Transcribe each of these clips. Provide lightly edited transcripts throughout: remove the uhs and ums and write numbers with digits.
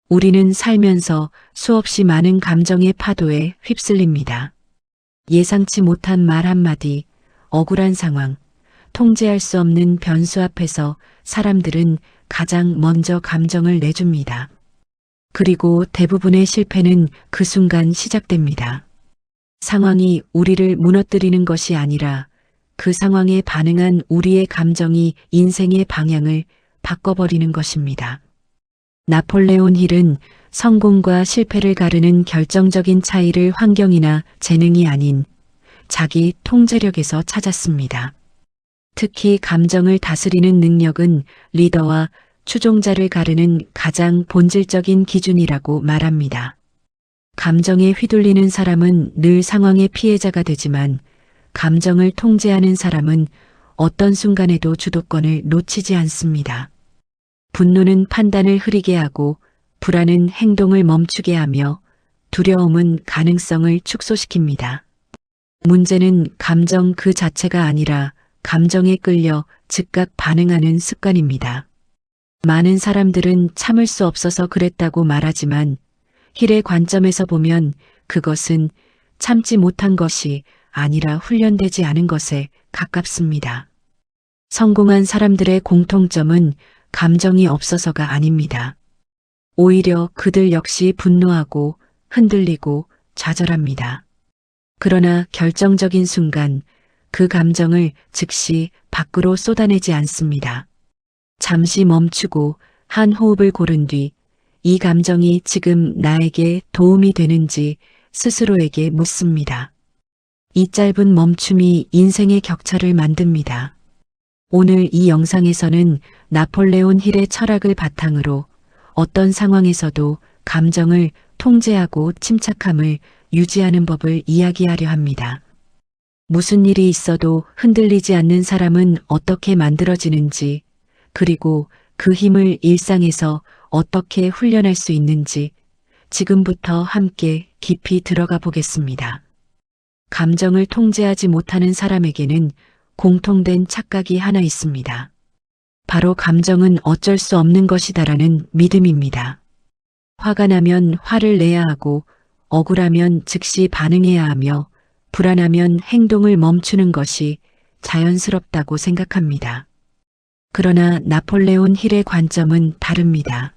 우리는 살면서 수없이 많은 감정의 파도에 휩쓸립니다. 예상치 못한 말 한마디, 억울한 상황, 통제할 수 없는 변수 앞에서 사람들은 가장 먼저 감정을 내줍니다. 그리고 대부분의 실패는 그 순간 시작됩니다. 상황이 우리를 무너뜨리는 것이 아니라 그 상황에 반응한 우리의 감정이 인생의 방향을 바꿔버리는 것입니다. 나폴레온 힐은 성공과 실패를 가르는 결정적인 차이를 환경이나 재능이 아닌 자기 통제력에서 찾았습니다. 특히 감정을 다스리는 능력은 리더와 추종자를 가르는 가장 본질적인 기준이라고 말합니다. 감정에 휘둘리는 사람은 늘 상황의 피해자가 되지만 감정을 통제하는 사람은 어떤 순간에도 주도권을 놓치지 않습니다. 분노는 판단을 흐리게 하고 불안은 행동을 멈추게 하며 두려움은 가능성을 축소시킵니다. 문제는 감정 그 자체가 아니라 감정에 끌려 즉각 반응하는 습관입니다. 많은 사람들은 참을 수 없어서 그랬다고 말하지만 힐의 관점에서 보면 그것은 참지 못한 것이 아니라 훈련되지 않은 것에 가깝습니다. 성공한 사람들의 공통점은 감정이 없어서가 아닙니다. 오히려 그들 역시 분노하고 흔들리고 좌절합니다. 그러나 결정적인 순간 그 감정을 즉시 밖으로 쏟아내지 않습니다. 잠시 멈추고 한 호흡을 고른 뒤 이 감정이 지금 나에게 도움이 되는지 스스로에게 묻습니다. 이 짧은 멈춤이 인생의 격차를 만듭니다. 오늘 이 영상에서는 나폴레온 힐의 철학을 바탕으로 어떤 상황에서도 감정을 통제하고 침착함을 유지하는 법을 이야기하려 합니다. 무슨 일이 있어도 흔들리지 않는 사람은 어떻게 만들어지는지, 그리고 그 힘을 일상에서 어떻게 훈련할 수 있는지 지금부터 함께 깊이 들어가 보겠습니다. 감정을 통제하지 못하는 사람에게는 공통된 착각이 하나 있습니다. 바로 감정은 어쩔 수 없는 것이다라는 믿음입니다. 화가 나면 화를 내야 하고 억울하면 즉시 반응해야 하며 불안하면 행동을 멈추는 것이 자연스럽다고 생각합니다. 그러나 나폴레온 힐의 관점은 다릅니다.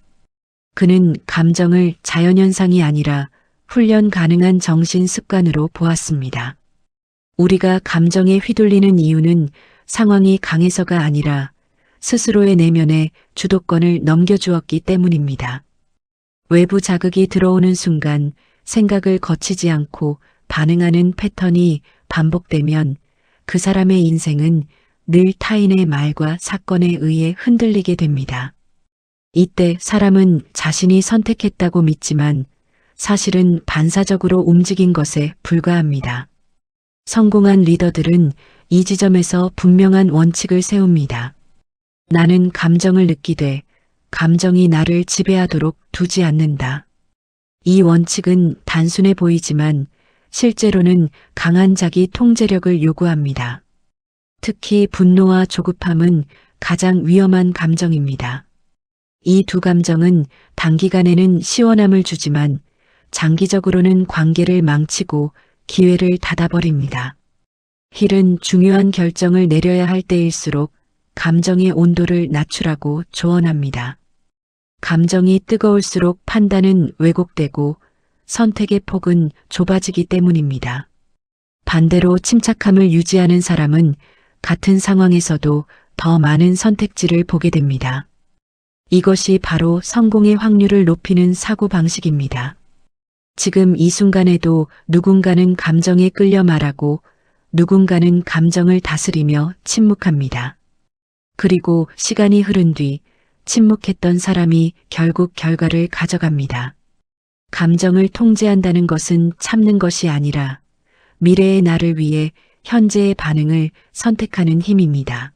그는 감정을 자연현상이 아니라 훈련 가능한 정신 습관으로 보았습니다. 우리가 감정에 휘둘리는 이유는 상황이 강해서가 아니라 스스로의 내면에 주도권을 넘겨주었기 때문입니다. 외부 자극이 들어오는 순간 생각을 거치지 않고 반응하는 패턴이 반복되면 그 사람의 인생은 늘 타인의 말과 사건에 의해 흔들리게 됩니다. 이때 사람은 자신이 선택했다고 믿지만 사실은 반사적으로 움직인 것에 불과합니다. 성공한 리더들은 이 지점에서 분명한 원칙을 세웁니다. 나는 감정을 느끼되 감정이 나를 지배하도록 두지 않는다. 이 원칙은 단순해 보이지만 실제로는 강한 자기 통제력을 요구합니다. 특히 분노와 조급함은 가장 위험한 감정입니다. 이 두 감정은 단기간에는 시원함을 주지만 장기적으로는 관계를 망치고 기회를 닫아버립니다. 힐은 중요한 결정을 내려야 할 때일수록 감정의 온도를 낮추라고 조언합니다. 감정이 뜨거울수록 판단은 왜곡되고 선택의 폭은 좁아지기 때문입니다. 반대로 침착함을 유지하는 사람은 같은 상황에서도 더 많은 선택지를 보게 됩니다. 이것이 바로 성공의 확률을 높이는 사고방식입니다. 지금 이 순간에도 누군가는 감정에 끌려 말하고 누군가는 감정을 다스리며 침묵합니다. 그리고 시간이 흐른 뒤 침묵했던 사람이 결국 결과를 가져갑니다. 감정을 통제한다는 것은 참는 것이 아니라 미래의 나를 위해 현재의 반응을 선택하는 힘입니다.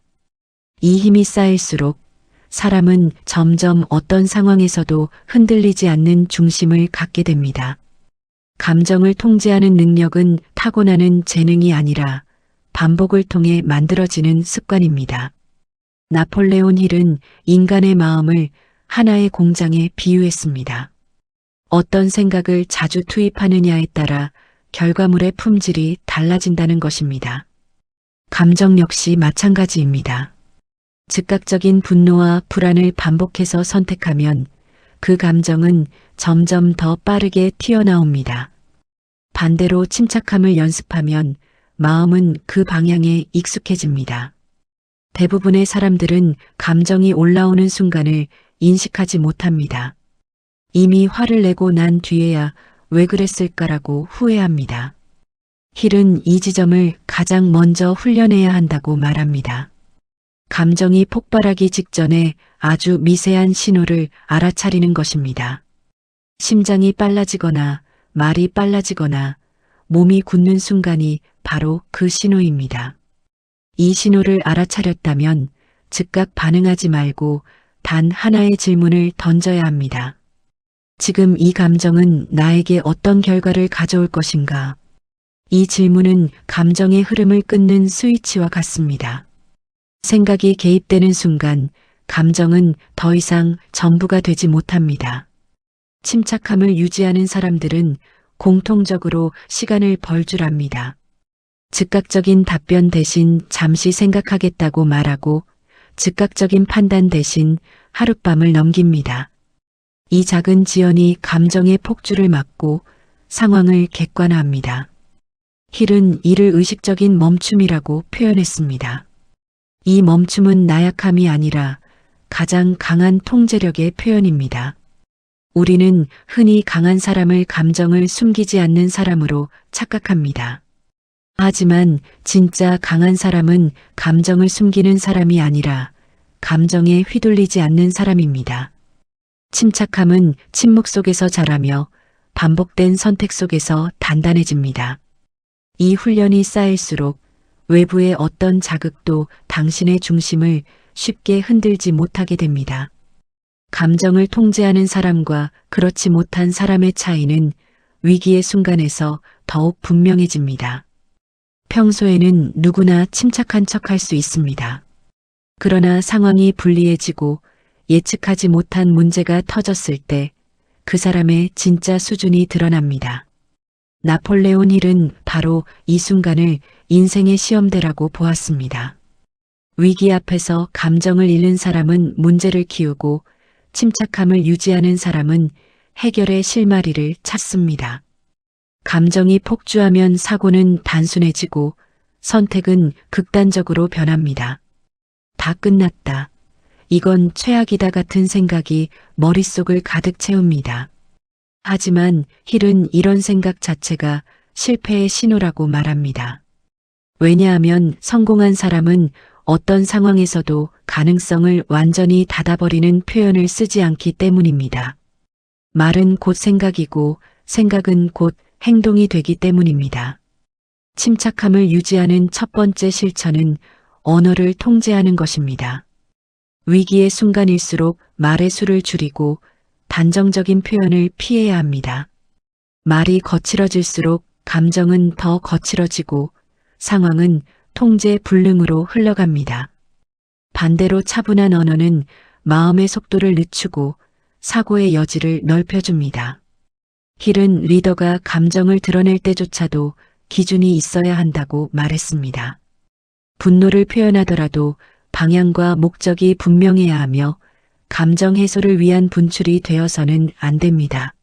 이 힘이 쌓일수록 사람은 점점 어떤 상황에서도 흔들리지 않는 중심을 갖게 됩니다. 감정을 통제하는 능력은 타고나는 재능이 아니라 반복을 통해 만들어지는 습관입니다. 나폴레온 힐은 인간의 마음을 하나의 공장에 비유했습니다. 어떤 생각을 자주 투입하느냐에 따라 결과물의 품질이 달라진다는 것입니다. 감정 역시 마찬가지입니다. 즉각적인 분노와 불안을 반복해서 선택하면 그 감정은 점점 더 빠르게 튀어나옵니다. 반대로 침착함을 연습하면 마음은 그 방향에 익숙해집니다. 대부분의 사람들은 감정이 올라오는 순간을 인식하지 못합니다. 이미 화를 내고 난 뒤에야 왜 그랬을까라고 후회합니다. 힐은 이 지점을 가장 먼저 훈련해야 한다고 말합니다. 감정이 폭발하기 직전에 아주 미세한 신호를 알아차리는 것입니다. 심장이 빨라지거나 말이 빨라지거나 몸이 굳는 순간이 바로 그 신호입니다. 이 신호를 알아차렸다면 즉각 반응하지 말고 단 하나의 질문을 던져야 합니다. 지금 이 감정은 나에게 어떤 결과를 가져올 것인가? 이 질문은 감정의 흐름을 끊는 스위치와 같습니다. 생각이 개입되는 순간 감정은 더 이상 전부가 되지 못합니다. 침착함을 유지하는 사람들은 공통적으로 시간을 벌 줄 압니다. 즉각적인 답변 대신 잠시 생각하겠다고 말하고 즉각적인 판단 대신 하룻밤을 넘깁니다. 이 작은 지연이 감정의 폭주를 막고 상황을 객관화합니다. 힐은 이를 의식적인 멈춤이라고 표현했습니다. 이 멈춤은 나약함이 아니라 가장 강한 통제력의 표현입니다. 우리는 흔히 강한 사람을 감정을 숨기지 않는 사람으로 착각합니다. 하지만 진짜 강한 사람은 감정을 숨기는 사람이 아니라 감정에 휘둘리지 않는 사람입니다. 침착함은 침묵 속에서 자라며 반복된 선택 속에서 단단해집니다. 이 훈련이 쌓일수록 외부의 어떤 자극도 당신의 중심을 쉽게 흔들지 못하게 됩니다. 감정을 통제하는 사람과 그렇지 못한 사람의 차이는 위기의 순간에서 더욱 분명해집니다. 평소에는 누구나 침착한 척할 수 있습니다. 그러나 상황이 불리해지고 예측하지 못한 문제가 터졌을 때 그 사람의 진짜 수준이 드러납니다. 나폴레온 힐은 바로 이 순간을 인생의 시험대라고 보았습니다. 위기 앞에서 감정을 잃는 사람은 문제를 키우고 침착함을 유지하는 사람은 해결의 실마리를 찾습니다. 감정이 폭주하면 사고는 단순해지고 선택은 극단적으로 변합니다. 다 끝났다. 이건 최악이다 같은 생각이 머릿속을 가득 채웁니다. 하지만 힐은 이런 생각 자체가 실패의 신호라고 말합니다. 왜냐하면 성공한 사람은 어떤 상황에서도 가능성을 완전히 닫아버리는 표현을 쓰지 않기 때문입니다. 말은 곧 생각이고 생각은 곧 행동이 되기 때문입니다. 침착함을 유지하는 첫 번째 실천은 언어를 통제하는 것입니다. 위기의 순간일수록 말의 수를 줄이고 단정적인 표현을 피해야 합니다. 말이 거칠어질수록 감정은 더 거칠어지고 상황은 통제 불능으로 흘러갑니다. 반대로 차분한 언어는 마음의 속도를 늦추고 사고의 여지를 넓혀줍니다. 힐은 리더가 감정을 드러낼 때조차도 기준이 있어야 한다고 말했습니다. 분노를 표현하더라도 방향과 목적이 분명해야 하며 감정 해소를 위한 분출이 되어서는 안 됩니다.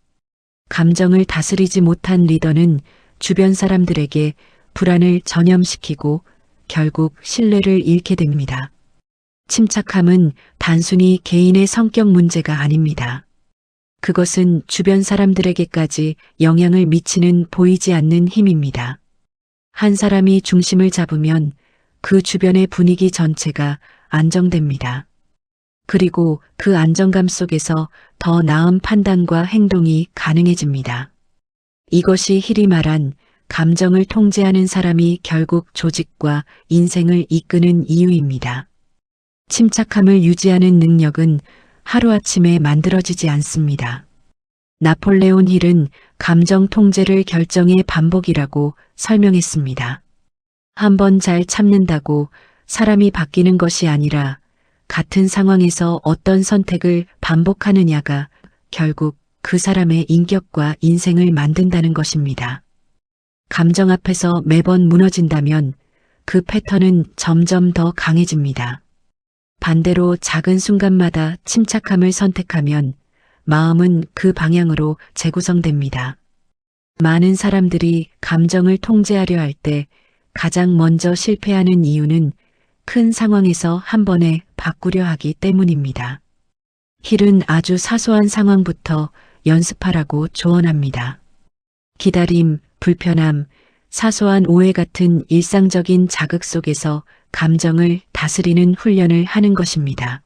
감정을 다스리지 못한 리더는 주변 사람들에게 불안을 전염시키고 결국 신뢰를 잃게 됩니다. 침착함은 단순히 개인의 성격 문제가 아닙니다. 그것은 주변 사람들에게까지 영향을 미치는 보이지 않는 힘입니다. 한 사람이 중심을 잡으면 그 주변의 분위기 전체가 안정됩니다. 그리고 그 안정감 속에서 더 나은 판단과 행동이 가능해집니다. 이것이 힐이 말한 감정을 통제하는 사람이 결국 조직과 인생을 이끄는 이유입니다. 침착함을 유지하는 능력은 하루아침에 만들어지지 않습니다. 나폴레온 힐은 감정 통제를 결정의 반복이라고 설명했습니다. 한번 잘 참는다고 사람이 바뀌는 것이 아니라 같은 상황에서 어떤 선택을 반복하느냐가 결국 그 사람의 인격과 인생을 만든다는 것입니다. 감정 앞에서 매번 무너진다면 그 패턴은 점점 더 강해집니다. 반대로 작은 순간마다 침착함을 선택하면 마음은 그 방향으로 재구성됩니다. 많은 사람들이 감정을 통제하려 할 때 가장 먼저 실패하는 이유는 큰 상황에서 한 번에 바꾸려 하기 때문입니다. 힐은 아주 사소한 상황부터 연습하라고 조언합니다. 기다림, 불편함, 사소한 오해 같은 일상적인 자극 속에서 감정을 다스리는 훈련을 하는 것입니다.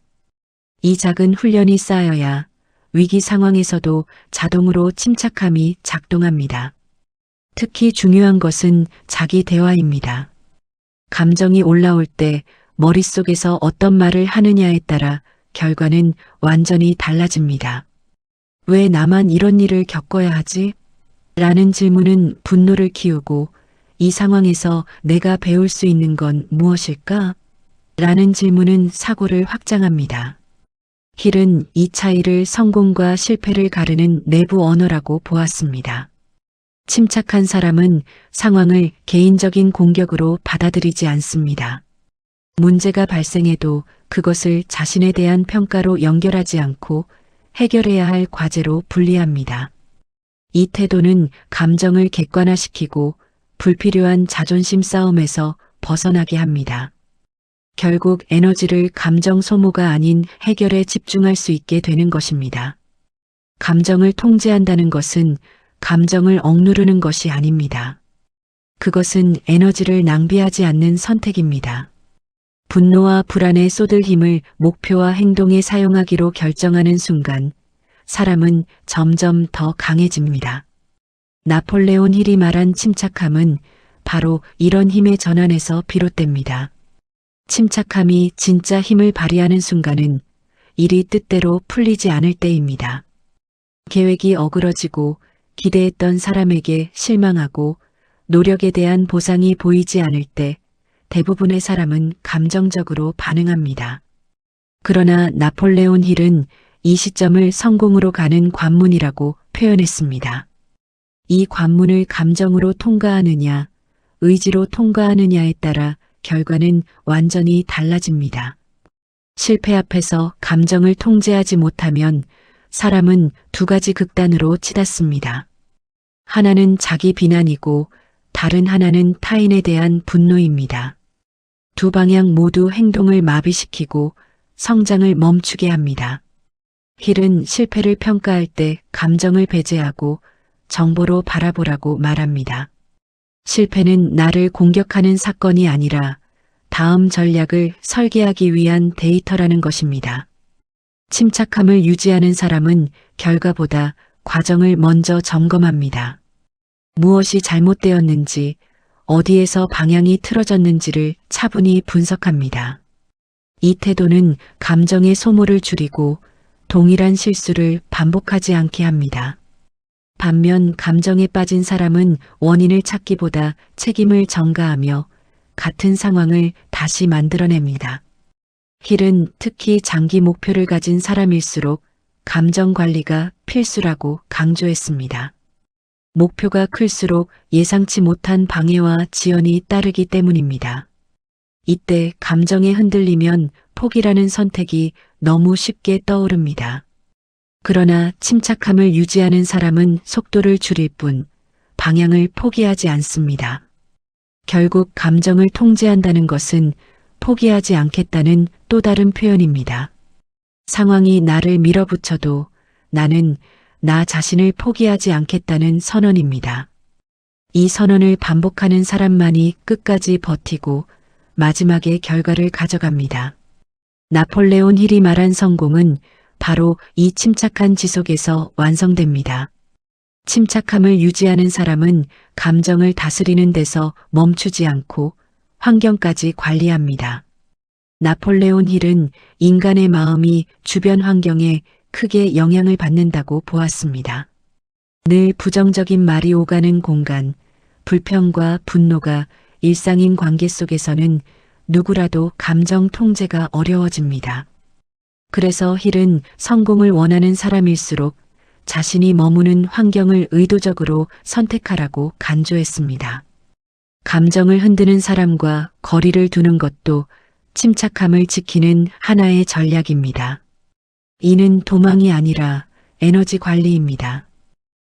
이 작은 훈련이 쌓여야 위기 상황에서도 자동으로 침착함이 작동합니다. 특히 중요한 것은 자기 대화입니다. 감정이 올라올 때 머릿속에서 어떤 말을 하느냐에 따라 결과는 완전히 달라집니다. 왜 나만 이런 일을 겪어야 하지? 라는 질문은 분노를 키우고 이 상황에서 내가 배울 수 있는 건 무엇일까? 라는 질문은 사고를 확장합니다. 힐은 이 차이를 성공과 실패를 가르는 내부 언어라고 보았습니다. 침착한 사람은 상황을 개인적인 공격으로 받아들이지 않습니다. 문제가 발생해도 그것을 자신에 대한 평가로 연결하지 않고 해결해야 할 과제로 분리합니다. 이 태도는 감정을 객관화시키고 불필요한 자존심 싸움에서 벗어나게 합니다. 결국 에너지를 감정 소모가 아닌 해결에 집중할 수 있게 되는 것입니다. 감정을 통제한다는 것은 감정을 억누르는 것이 아닙니다. 그것은 에너지를 낭비하지 않는 선택입니다. 분노와 불안에 쏟을 힘을 목표와 행동에 사용하기로 결정하는 순간 사람은 점점 더 강해집니다. 나폴레온 힐이 말한 침착함은 바로 이런 힘의 전환에서 비롯됩니다. 침착함이 진짜 힘을 발휘하는 순간은 일이 뜻대로 풀리지 않을 때입니다. 계획이 어그러지고 기대했던 사람에게 실망하고 노력에 대한 보상이 보이지 않을 때 대부분의 사람은 감정적으로 반응합니다. 그러나 나폴레온 힐은 이 시점을 성공으로 가는 관문이라고 표현했습니다. 이 관문을 감정으로 통과하느냐, 의지로 통과하느냐에 따라 결과는 완전히 달라집니다. 실패 앞에서 감정을 통제하지 못하면 사람은 두 가지 극단으로 치닫습니다. 하나는 자기 비난이고 다른 하나는 타인에 대한 분노입니다. 두 방향 모두 행동을 마비시키고 성장을 멈추게 합니다. 힐은 실패를 평가할 때 감정을 배제하고 정보로 바라보라고 말합니다. 실패는 나를 공격하는 사건이 아니라 다음 전략을 설계하기 위한 데이터라는 것입니다. 침착함을 유지하는 사람은 결과보다 과정을 먼저 점검합니다. 무엇이 잘못되었는지, 어디에서 방향이 틀어졌는지를 차분히 분석합니다. 이 태도는 감정의 소모를 줄이고 동일한 실수를 반복하지 않게 합니다. 반면 감정에 빠진 사람은 원인을 찾기보다 책임을 전가하며 같은 상황을 다시 만들어냅니다. 힐은 특히 장기 목표를 가진 사람일수록 감정 관리가 필수라고 강조했습니다. 목표가 클수록 예상치 못한 방해와 지연이 따르기 때문입니다. 이때 감정에 흔들리면 포기라는 선택이 너무 쉽게 떠오릅니다. 그러나 침착함을 유지하는 사람은 속도를 줄일 뿐 방향을 포기하지 않습니다. 결국 감정을 통제한다는 것은 포기하지 않겠다는 또 다른 표현입니다. 상황이 나를 밀어붙여도 나는 나 자신을 포기하지 않겠다는 선언입니다. 이 선언을 반복하는 사람만이 끝까지 버티고 마지막에 결과를 가져갑니다. 나폴레온 힐이 말한 성공은 바로 이 침착한 지속에서 완성됩니다. 침착함을 유지하는 사람은 감정을 다스리는 데서 멈추지 않고 환경까지 관리합니다. 나폴레온 힐은 인간의 마음이 주변 환경에 크게 영향을 받는다고 보았습니다. 늘 부정적인 말이 오가는 공간, 불평과 분노가 일상인 관계 속에서는 누구라도 감정 통제가 어려워집니다. 그래서 힐은 성공을 원하는 사람일수록 자신이 머무는 환경을 의도적으로 선택하라고 간주했습니다. 감정을 흔드는 사람과 거리를 두는 것도 침착함을 지키는 하나의 전략입니다. 이는 도망이 아니라 에너지 관리입니다.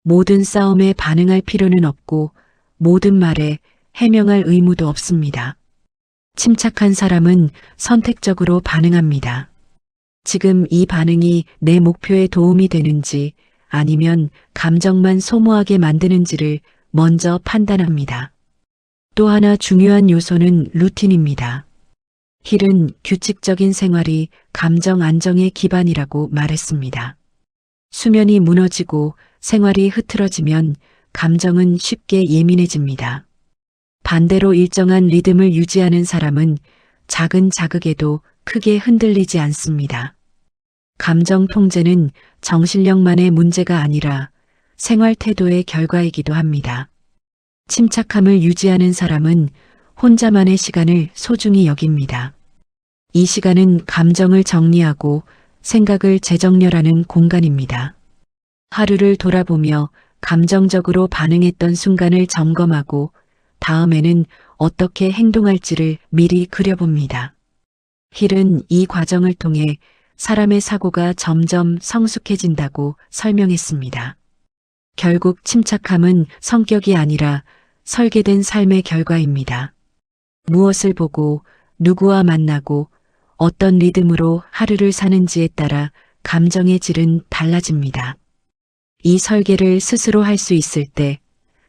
모든 싸움에 반응할 필요는 없고 모든 말에 해명할 의무도 없습니다. 침착한 사람은 선택적으로 반응합니다. 지금 이 반응이 내 목표에 도움이 되는지 아니면 감정만 소모하게 만드는지를 먼저 판단합니다. 또 하나 중요한 요소는 루틴입니다. 힐은 규칙적인 생활이 감정 안정의 기반이라고 말했습니다. 수면이 무너지고 생활이 흐트러지면 감정은 쉽게 예민해집니다. 반대로 일정한 리듬을 유지하는 사람은 작은 자극에도 크게 흔들리지 않습니다. 감정 통제는 정신력만의 문제가 아니라 생활 태도의 결과이기도 합니다. 침착함을 유지하는 사람은 혼자만의 시간을 소중히 여깁니다. 이 시간은 감정을 정리하고 생각을 재정렬하는 공간입니다. 하루를 돌아보며 감정적으로 반응했던 순간을 점검하고 다음에는 어떻게 행동할지를 미리 그려봅니다. 힐은 이 과정을 통해 사람의 사고가 점점 성숙해진다고 설명했습니다. 결국 침착함은 성격이 아니라 설계된 삶의 결과입니다. 무엇을 보고 누구와 만나고 어떤 리듬으로 하루를 사는지에 따라 감정의 질은 달라집니다. 이 설계를 스스로 할 수 있을 때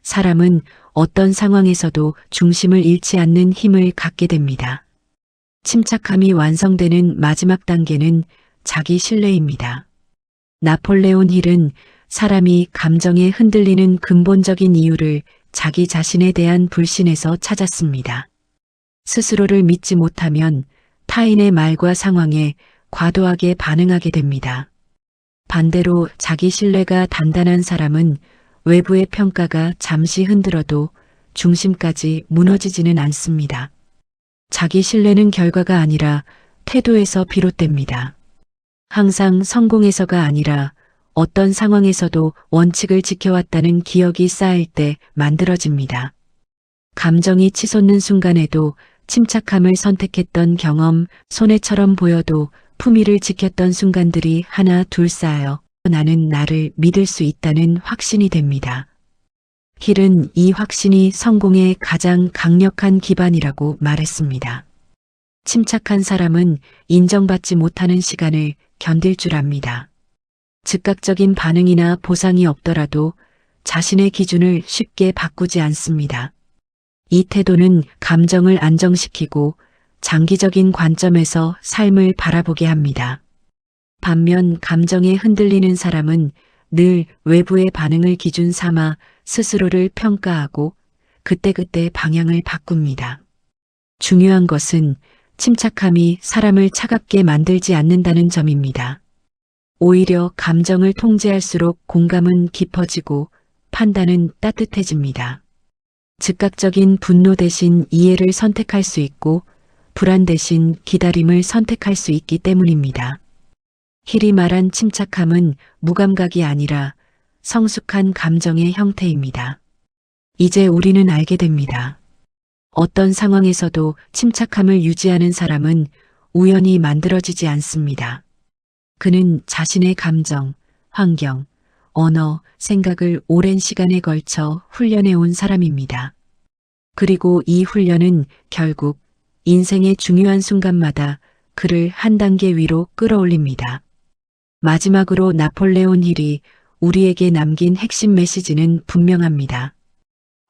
사람은 어떤 상황에서도 중심을 잃지 않는 힘을 갖게 됩니다. 침착함이 완성되는 마지막 단계는 자기 신뢰입니다. 나폴레온 힐은 사람이 감정에 흔들리는 근본적인 이유를 자기 자신에 대한 불신에서 찾았습니다. 스스로를 믿지 못하면 타인의 말과 상황에 과도하게 반응하게 됩니다. 반대로 자기 신뢰가 단단한 사람은 외부의 평가가 잠시 흔들어도 중심까지 무너지지는 않습니다. 자기 신뢰는 결과가 아니라 태도에서 비롯됩니다. 항상 성공해서가 아니라 어떤 상황에서도 원칙을 지켜왔다는 기억이 쌓일 때 만들어집니다. 감정이 치솟는 순간에도 침착함을 선택했던 경험, 손해처럼 보여도 품위를 지켰던 순간들이 하나 둘 쌓여 나는 나를 믿을 수 있다는 확신이 됩니다. 힐은 이 확신이 성공의 가장 강력한 기반이라고 말했습니다. 침착한 사람은 인정받지 못하는 시간을 견딜 줄 압니다. 즉각적인 반응이나 보상이 없더라도 자신의 기준을 쉽게 바꾸지 않습니다. 이 태도는 감정을 안정시키고 장기적인 관점에서 삶을 바라보게 합니다. 반면 감정에 흔들리는 사람은 늘 외부의 반응을 기준 삼아 스스로를 평가하고 그때그때 방향을 바꿉니다. 중요한 것은 침착함이 사람을 차갑게 만들지 않는다는 점입니다. 오히려 감정을 통제할수록 공감은 깊어지고 판단은 따뜻해집니다. 즉각적인 분노 대신 이해를 선택할 수 있고 불안 대신 기다림을 선택할 수 있기 때문입니다. 힐이 말한 침착함은 무감각이 아니라 성숙한 감정의 형태입니다. 이제 우리는 알게 됩니다. 어떤 상황에서도 침착함을 유지하는 사람은 우연히 만들어지지 않습니다. 그는 자신의 감정, 환경, 언어, 생각을 오랜 시간에 걸쳐 훈련해 온 사람입니다. 그리고 이 훈련은 결국 인생의 중요한 순간마다 그를 한 단계 위로 끌어올립니다. 마지막으로 나폴레온 힐이 우리에게 남긴 핵심 메시지는 분명합니다.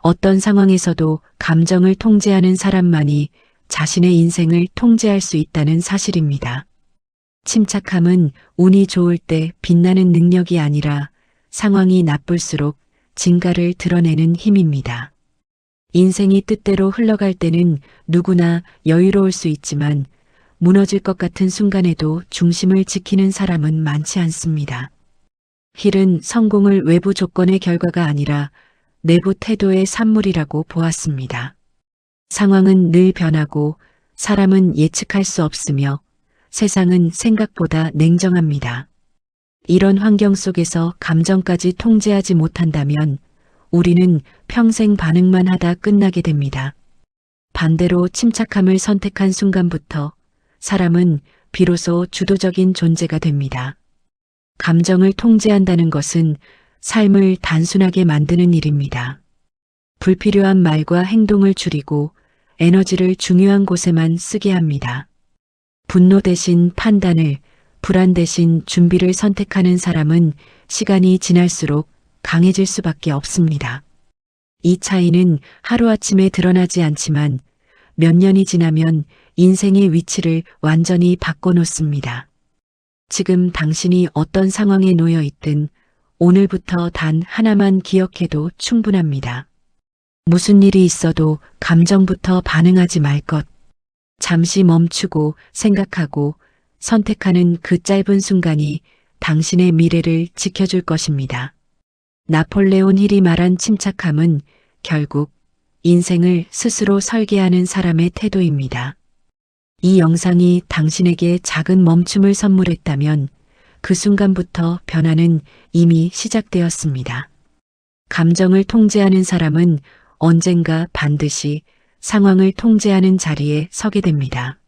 어떤 상황에서도 감정을 통제하는 사람만이 자신의 인생을 통제할 수 있다는 사실입니다. 침착함은 운이 좋을 때 빛나는 능력이 아니라 상황이 나쁠수록 진가를 드러내는 힘입니다. 인생이 뜻대로 흘러갈 때는 누구나 여유로울 수 있지만 무너질 것 같은 순간에도 중심을 지키는 사람은 많지 않습니다. 힐은 성공을 외부 조건의 결과가 아니라 내부 태도의 산물이라고 보았습니다. 상황은 늘 변하고 사람은 예측할 수 없으며 세상은 생각보다 냉정합니다. 이런 환경 속에서 감정까지 통제하지 못한다면 우리는 평생 반응만 하다 끝나게 됩니다. 반대로 침착함을 선택한 순간부터 사람은 비로소 주도적인 존재가 됩니다. 감정을 통제한다는 것은 삶을 단순하게 만드는 일입니다. 불필요한 말과 행동을 줄이고 에너지를 중요한 곳에만 쓰게 합니다. 분노 대신 판단을, 불안 대신 준비를 선택하는 사람은 시간이 지날수록 강해질 수밖에 없습니다. 이 차이는 하루아침에 드러나지 않지만 몇 년이 지나면 인생의 위치를 완전히 바꿔놓습니다. 지금 당신이 어떤 상황에 놓여 있든 오늘부터 단 하나만 기억해도 충분합니다. 무슨 일이 있어도 감정부터 반응하지 말 것. 잠시 멈추고 생각하고 선택하는 그 짧은 순간이 당신의 미래를 지켜줄 것입니다. 나폴레온 힐이 말한 침착함은 결국 인생을 스스로 설계하는 사람의 태도입니다. 이 영상이 당신에게 작은 멈춤을 선물했다면 그 순간부터 변화는 이미 시작되었습니다. 감정을 통제하는 사람은 언젠가 반드시 상황을 통제하는 자리에 서게 됩니다.